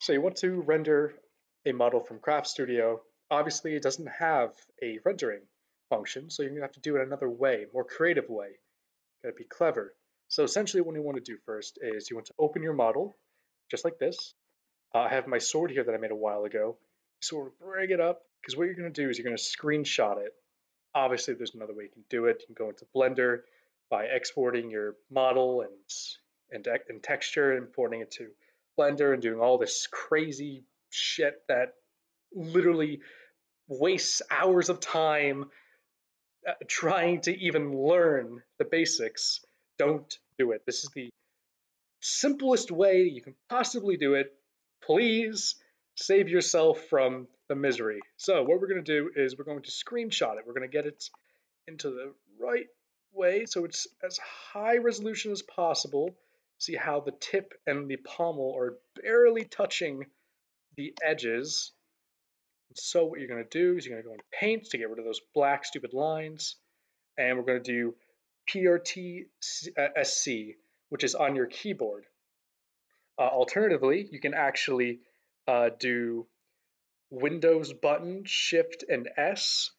So you want to render a model from Craft Studio. Obviously, it doesn't have a rendering function, so you're gonna have to do it another way, more creative way. Gotta be clever. So essentially what you want to do first is you want to open your model, just like this. I have my sword here that I made a while ago. So bring it up, because what you're gonna do is you're gonna screenshot it. Obviously, there's another way you can do it. You can go into Blender by exporting your model and texture, importing it to Blender, and doing all this crazy shit that literally wastes hours of time trying to even learn the basics. Don't do it. This is the simplest way you can possibly do it. Please save yourself from the misery. So what we're going to do is we're going to screenshot it. We're going to get it into the right way so it's as high resolution as possible. See how the tip and the pommel are barely touching the edges. So what you're going to do is you're going to go into Paint to get rid of those black stupid lines, and we're going to do PRT-SC, which is on your keyboard. Alternatively, you can actually do Windows button, Shift, and S,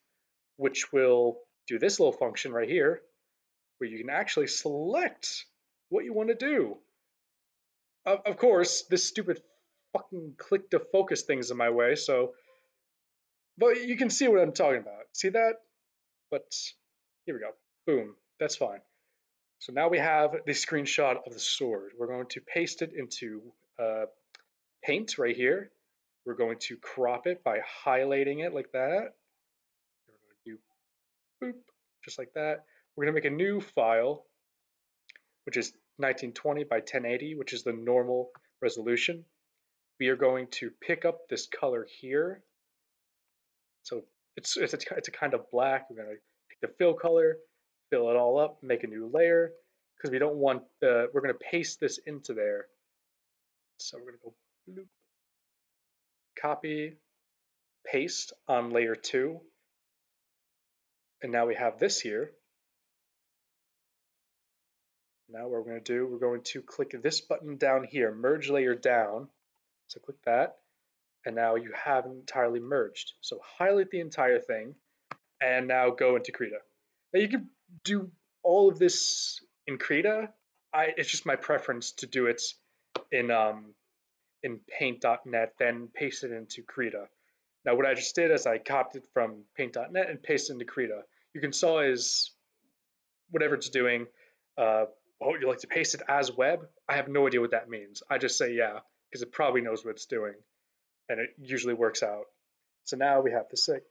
which will do this little function right here, where you can actually select what you want to do. Of course, this stupid fucking click to focus thing's in my way, so, but you can see what I'm talking about. See that? But here we go. Boom. That's fine. So now we have the screenshot of the sword. We're going to paste it into Paint right here. We're going to crop it by highlighting it like that. We're going to do boop, just like that. We're going to make a new file, which is 1920 by 1080, which is the normal resolution. We are going to pick up this color here. So it's a kind of black. We're going to pick the fill color, fill it all up, make a new layer, because we don't want the, we're going to paste this into there. So we're going to go bloop, copy, paste on layer 2. And now we have this here. Now what we're going to do, we're going to click this button down here, merge layer down. So click that, and now you have entirely merged. So highlight the entire thing, and now go into Krita. Now you can do all of this in Krita. It's just my preference to do it in Paint.net, then paste it into Krita. Now what I just did is I copied it from Paint.net and pasted it into Krita. You can saw is whatever it's doing. Oh, you like to paste it as web? I have no idea what that means. I just say yeah, because it probably knows what it's doing, and it usually works out. So now we have to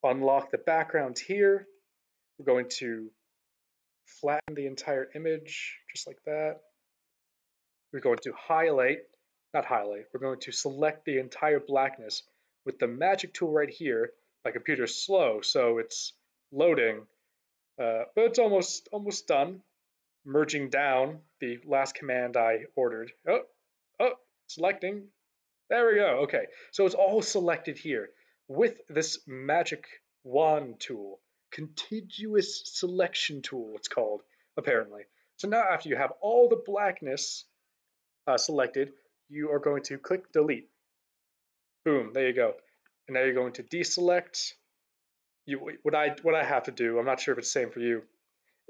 unlock the background here. We're going to flatten the entire image, just like that. We're going to not highlight, we're going to select the entire blackness with the magic tool right here. My computer's slow, so it's loading, but it's almost done. Merging down the last command I ordered. Oh, selecting. There we go. Okay, so it's all selected here with this magic wand tool, contiguous selection tool, it's called, apparently. So now after you have all the blackness selected, you are going to click delete. Boom, there you go. And now you're going to deselect. What I have to do, I'm not sure if it's the same for you,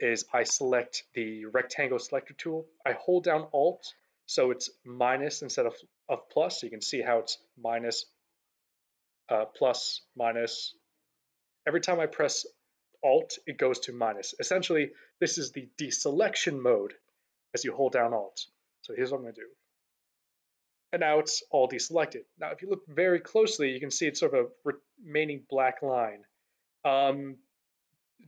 is I select the rectangle selector tool. I hold down Alt, so it's minus instead of plus. So you can see how it's minus, plus, minus. Every time I press Alt, it goes to minus. Essentially, this is the deselection mode as you hold down Alt. So here's what I'm going to do. And now it's all deselected. Now, if you look very closely, you can see it's sort of a remaining black line.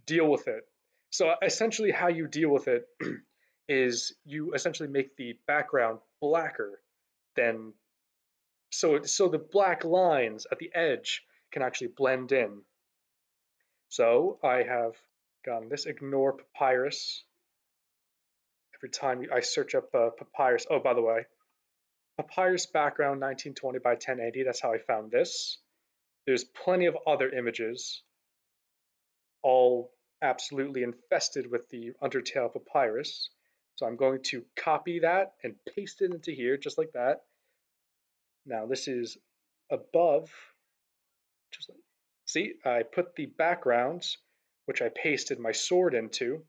Deal with it. So essentially how you deal with it is you essentially make the background blacker than, so the black lines at the edge can actually blend in. So I have gotten this, ignore papyrus. Every time I search up papyrus, oh, by the way, papyrus background 1920 by 1080, that's how I found this. There's plenty of other images, all absolutely infested with the Undertale papyrus. So I'm going to copy that and paste it into here just like that. Now this is above, just like, see, I put the backgrounds, which I pasted my sword into,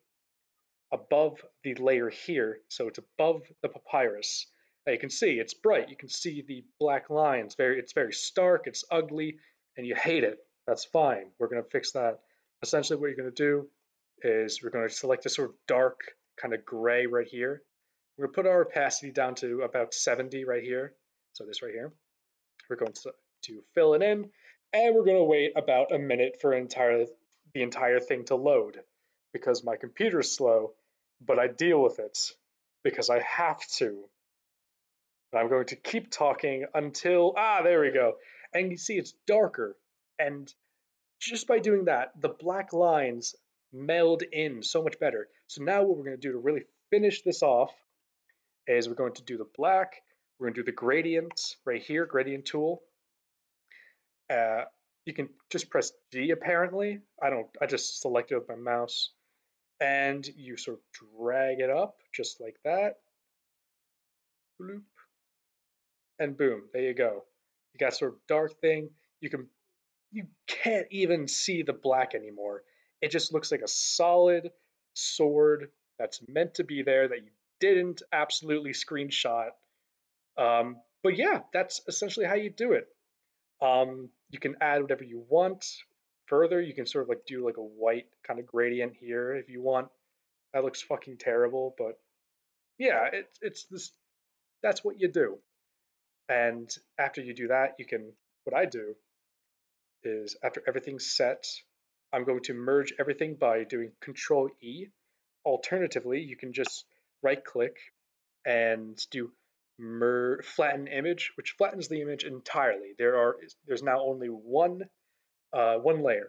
above the layer here, so it's above the papyrus. Now you can see it's bright. You can see the black lines. It's very stark. It's ugly, and you hate it. That's fine. We're gonna fix that. Essentially, what you're gonna do is we're gonna select this sort of dark kind of gray right here. We're gonna put our opacity down to about 70 right here. So this right here. We're going to fill it in, and we're going to wait about a minute for the entire thing to load because my computer's slow, but I deal with it because I have to. I'm going to keep talking until, there we go. And you see it's darker, and just by doing that, the black lines meld in so much better. So now what we're going to do to really finish this off is we're going to do the black, we're going to do the gradient right here, gradient tool. You can just press G apparently. I just select it with my mouse and you sort of drag it up just like that. Bloop. And boom, there you go. You got sort of dark thing. You can't even see the black anymore. It just looks like a solid sword that's meant to be there that you didn't absolutely screenshot. But yeah, that's essentially how you do it. You can add whatever you want. Further, you can sort of like do like a white kind of gradient here if you want. That looks fucking terrible, but yeah, it's this. That's what you do. And after you do that, you can. What I do is after everything's set, I'm going to merge everything by doing Control E. Alternatively, you can just right click and do flatten image, which flattens the image entirely. There's now only one layer,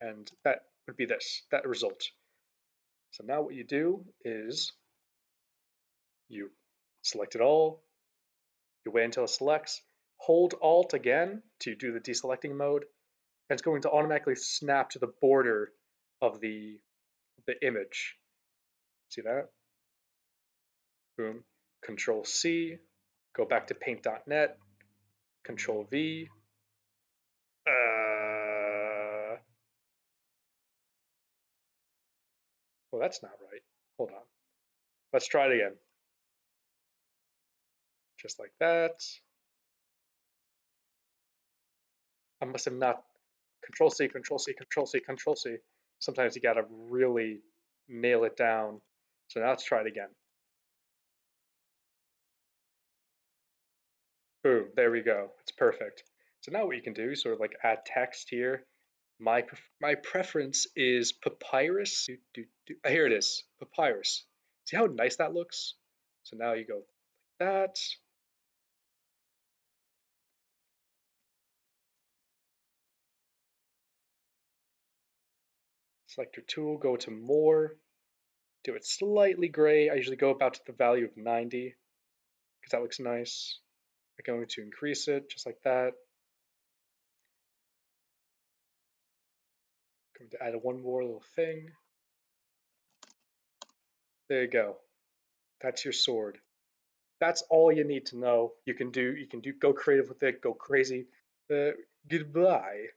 and that would be that result. So now what you do is you select it all, you wait until it selects, hold Alt again to do the deselecting mode, and it's going to automatically snap to the border of the image. See that? Boom. Control C, go back to paint.net, Control V. Well, that's not right. Hold on. Let's try it again. Just like that. I must have not Control C, Control C, Control C, Control C. Sometimes you gotta really nail it down. So now let's try it again. Boom, there we go. It's perfect. So now what you can do is sort of like add text here. My preference is papyrus. Here it is, papyrus. See how nice that looks? So now you go like that. Select your tool, go to more, do it slightly gray. I usually go about to the value of 90 because that looks nice. I'm going to increase it just like that. Going to add one more little thing. There you go. That's your sword. That's all you need to know. You can go creative with it, go crazy. Goodbye.